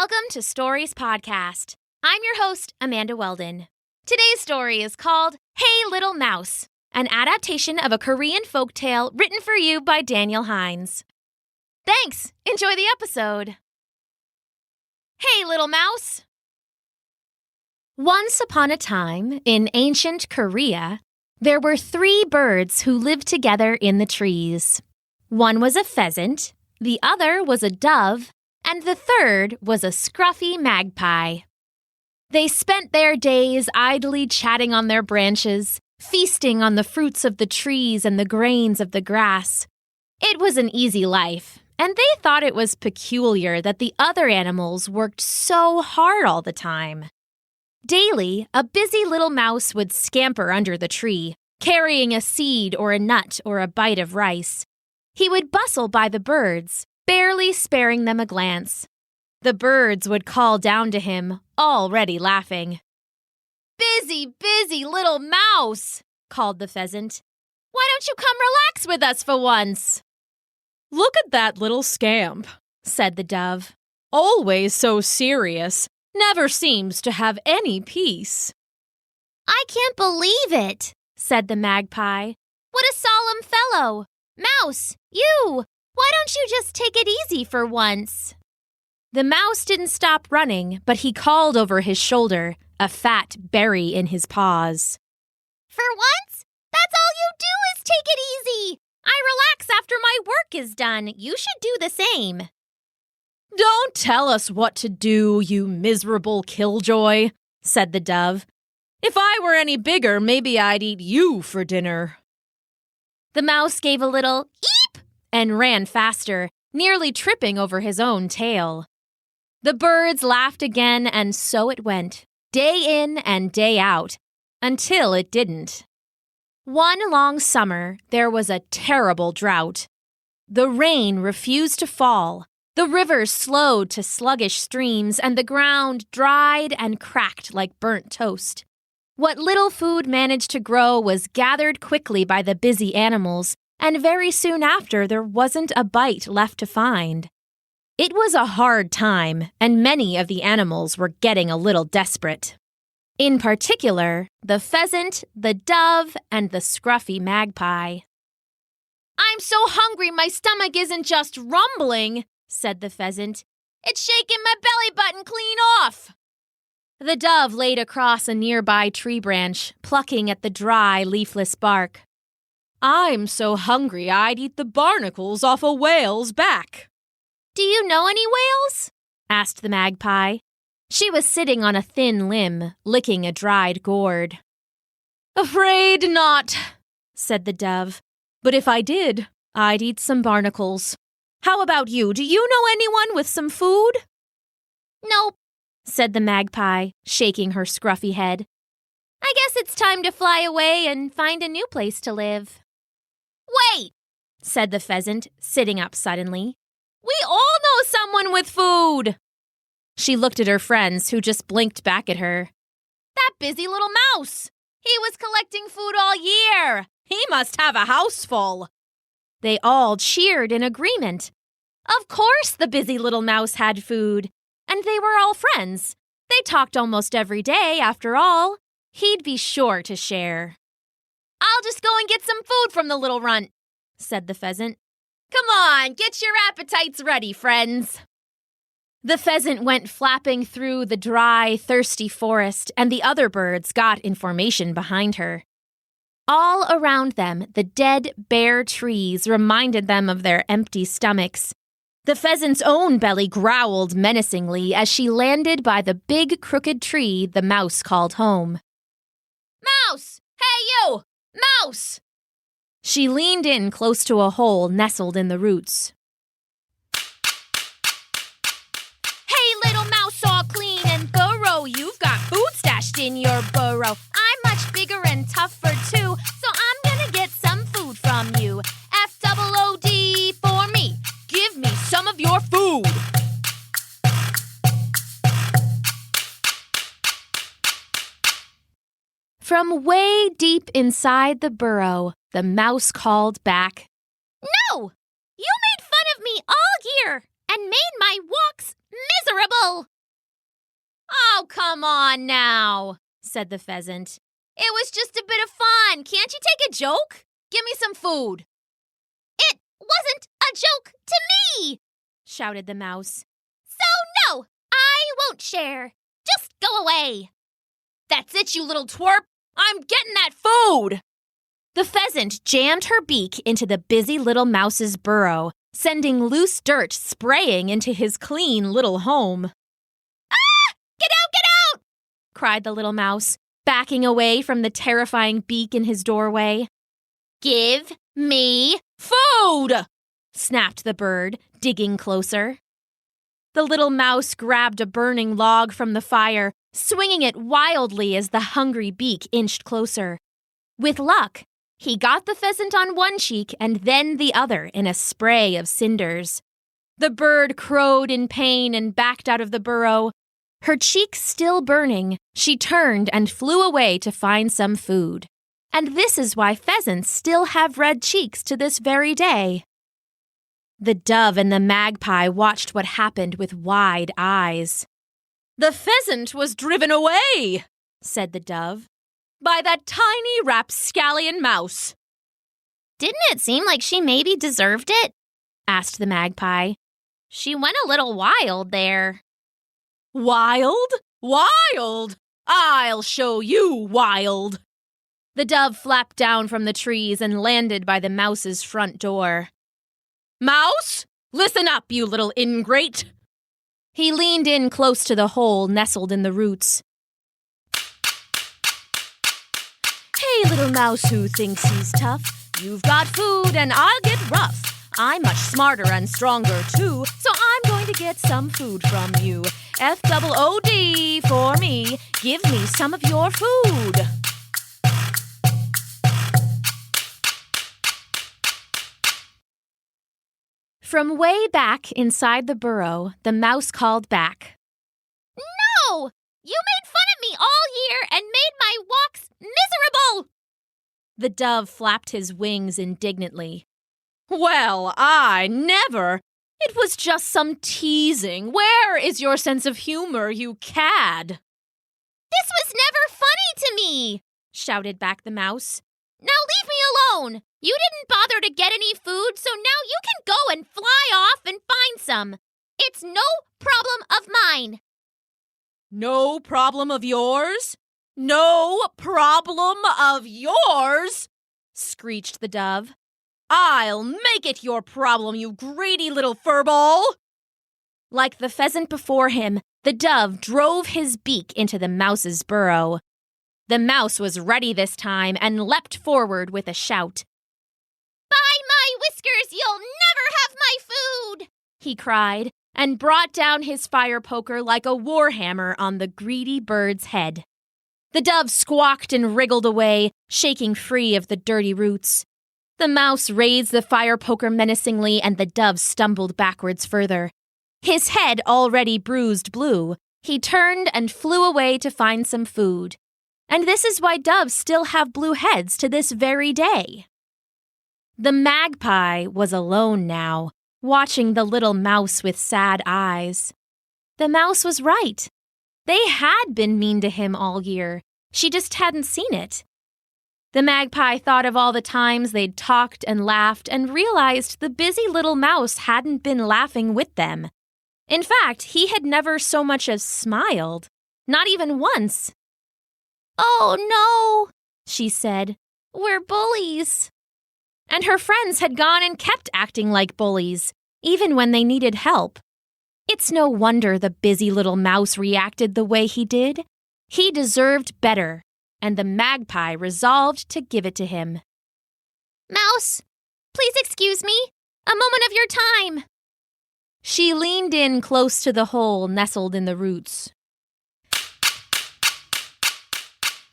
Welcome to Stories Podcast. I'm your host, Amanda Weldin. Today's story is called Hey Little Mouse, an adaptation of a Korean folktale written for you by Daniel Hinds. Thanks! Enjoy the episode. Hey Little Mouse! Once upon a time, in ancient Korea, there were 3 birds who lived together in the trees. One was a pheasant, the other was a dove, and the third was a scruffy magpie. They spent their days idly chatting on their branches, feasting on the fruits of the trees and the grains of the grass. It was an easy life, and they thought it was peculiar that the other animals worked so hard all the time. Daily, a busy little mouse would scamper under the tree, carrying a seed or a nut or a bite of rice. He would bustle by the birds, barely sparing them a glance. The birds would call down to him, already laughing. "Busy, busy little mouse," called the pheasant. "Why don't you come relax with us for once?" "Look at that little scamp," said the dove. "Always so serious, never seems to have any peace." "I can't believe it," said the magpie. "What a solemn fellow! Mouse, you! Why don't you just take it easy for once?" The mouse didn't stop running, but he called over his shoulder, a fat berry in his paws. "For once? That's all you do is take it easy! I relax after my work is done. You should do the same." "Don't tell us what to do, you miserable killjoy," said the dove. "If I were any bigger, maybe I'd eat you for dinner." The mouse gave a little eep and ran faster, nearly tripping over his own tail. The birds laughed again, and so it went, day in and day out, until it didn't. One long summer, there was a terrible drought. The rain refused to fall, the rivers slowed to sluggish streams, and the ground dried and cracked like burnt toast. What little food managed to grow was gathered quickly by the busy animals, and very soon after there wasn't a bite left to find. It was a hard time, and many of the animals were getting a little desperate. In particular, the pheasant, the dove, and the scruffy magpie. "I'm so hungry my stomach isn't just rumbling," said the pheasant. "It's shaking my belly button clean off." The dove laid across a nearby tree branch, plucking at the dry, leafless bark. "I'm so hungry I'd eat the barnacles off a whale's back." "Do you know any whales?" asked the magpie. She was sitting on a thin limb, licking a dried gourd. "Afraid not," said the dove. "But if I did, I'd eat some barnacles. How about you? Do you know anyone with some food?" "Nope," said the magpie, shaking her scruffy head. "I guess it's time to fly away and find a new place to live." "Wait," said the pheasant, sitting up suddenly. "We all know someone with food." She looked at her friends, who just blinked back at her. "That busy little mouse! He was collecting food all year. He must have a house full." They all cheered in agreement. Of course the busy little mouse had food. And they were all friends. They talked almost every day, after all. He'd be sure to share. "I'll just go and get some food from the little runt," said the pheasant. "Come on, get your appetites ready, friends." The pheasant went flapping through the dry, thirsty forest, and the other birds got in formation behind her. All around them, the dead, bare trees reminded them of their empty stomachs. The pheasant's own belly growled menacingly as she landed by the big, crooked tree the mouse called home. "Mouse! Hey, you! Mouse!" She leaned in close to a hole nestled in the roots. "Hey, little mouse, all clean and thorough. You've got food stashed in your burrow. I'm much bigger and tougher, too, so I'm gonna get some food from you. FOOD for me. Give me some of your food." From way deep inside the burrow, the mouse called back, "No! You made fun of me all year and made my walks miserable. Oh, come on now, said the pheasant. It was just a bit of fun. Can't you take a joke? Give me some food. It wasn't a joke to me, shouted the mouse. So no, I won't share. Just go away. That's it, you little twerp. I'm getting that food. The pheasant jammed her beak into the busy little mouse's burrow, sending loose dirt spraying into his clean little home. Ah! Get out! Cried the little mouse, backing away from the terrifying beak in his doorway. Give me food! Snapped the bird, digging closer. The little mouse grabbed a burning log from the fire, swinging it wildly as the hungry beak inched closer. With luck, he got the pheasant on one cheek and then the other in a spray of cinders. The bird crowed in pain and backed out of the burrow. Her cheek still burning, she turned and flew away to find some food. And this is why pheasants still have red cheeks to this very day. The dove and the magpie watched what happened with wide eyes. The pheasant was driven away, said the dove, by that tiny rapscallion mouse. Didn't it seem like she maybe deserved it? Asked the magpie. She went a little wild there. Wild? Wild? I'll show you wild. The dove flapped down from the trees and landed by the mouse's front door. Mouse, listen up, you little ingrate. He leaned in close to the hole nestled in the roots. Hey, little mouse who thinks he's tough. You've got food and I'll get rough. I'm much smarter and stronger too, so I'm going to get some food from you. F-double-O-D for me. Give me some of your food. From way back inside the burrow, the mouse called back. No! You made fun of me all year and made my walks miserable! The dove flapped his wings indignantly. Well, I never! It was just some teasing. Where is your sense of humor, you cad? This was never funny to me, shouted back the mouse. Now leave me alone! You didn't bother to get any food, so now you can go and fly off and find some. It's no problem of mine. No problem of yours? No problem of yours? Screeched the dove. I'll make it your problem, you greedy little furball! Like the pheasant before him, the dove drove his beak into the mouse's burrow. The mouse was ready this time and leapt forward with a shout. By my whiskers, you'll never have my food! He cried, and brought down his fire poker like a warhammer on the greedy bird's head. The dove squawked and wriggled away, shaking free of the dirty roots. The mouse raised the fire poker menacingly, and the dove stumbled backwards further. His head already bruised blue, he turned and flew away to find some food. And this is why doves still have blue heads to this very day. The magpie was alone now, watching the little mouse with sad eyes. The mouse was right. They had been mean to him all year. She just hadn't seen it. The magpie thought of all the times they'd talked and laughed and realized the busy little mouse hadn't been laughing with them. In fact, he had never so much as smiled. Not even once. Oh no, she said. We're bullies. And her friends had gone and kept acting like bullies, even when they needed help. It's no wonder the busy little mouse reacted the way he did. He deserved better, and the magpie resolved to give it to him. Mouse, please excuse me. A moment of your time. She leaned in close to the hole nestled in the roots.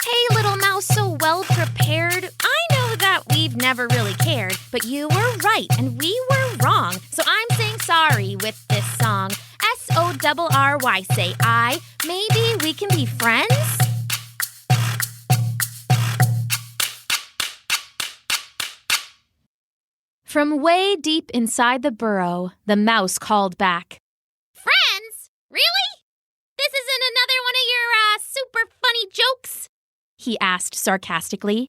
Hey, little mouse, so well prepared. I know that we've never really cared, but you were right and we were wrong. So I'm saying sorry with this song. S-O-R-R-Y, say I. Maybe we can be friends? From way deep inside the burrow, the mouse called back. Friends? Really? This isn't another he asked sarcastically.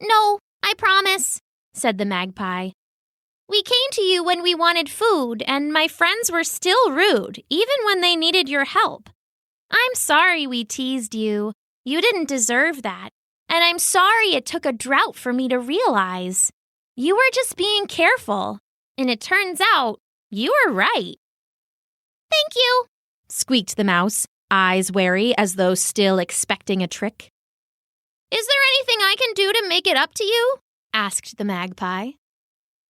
No, I promise, said the magpie. We came to you when we wanted food, and my friends were still rude, even when they needed your help. I'm sorry we teased you. You didn't deserve that. And I'm sorry it took a drought for me to realize. You were just being careful. And it turns out you were right. Thank you, squeaked the mouse, eyes wary as though still expecting a trick. Is there anything I can do to make it up to you? Asked the magpie.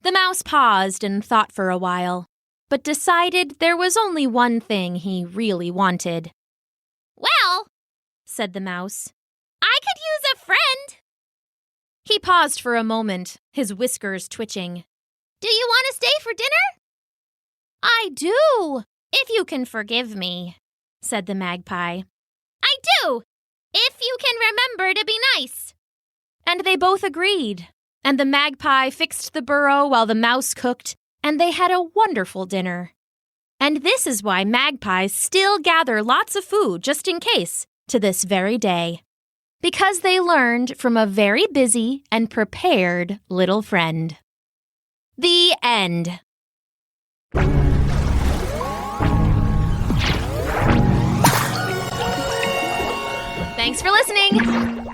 The mouse paused and thought for a while, but decided there was only one thing he really wanted. Well, said the mouse, I could use a friend. He paused for a moment, his whiskers twitching. Do you want to stay for dinner? I do, if you can forgive me, said the magpie. I do, if you can remember to be nice. And they both agreed. And the magpie fixed the burrow while the mouse cooked, and they had a wonderful dinner. And this is why magpies still gather lots of food just in case to this very day. Because they learned from a very busy and prepared little friend. The end. Thanks for listening.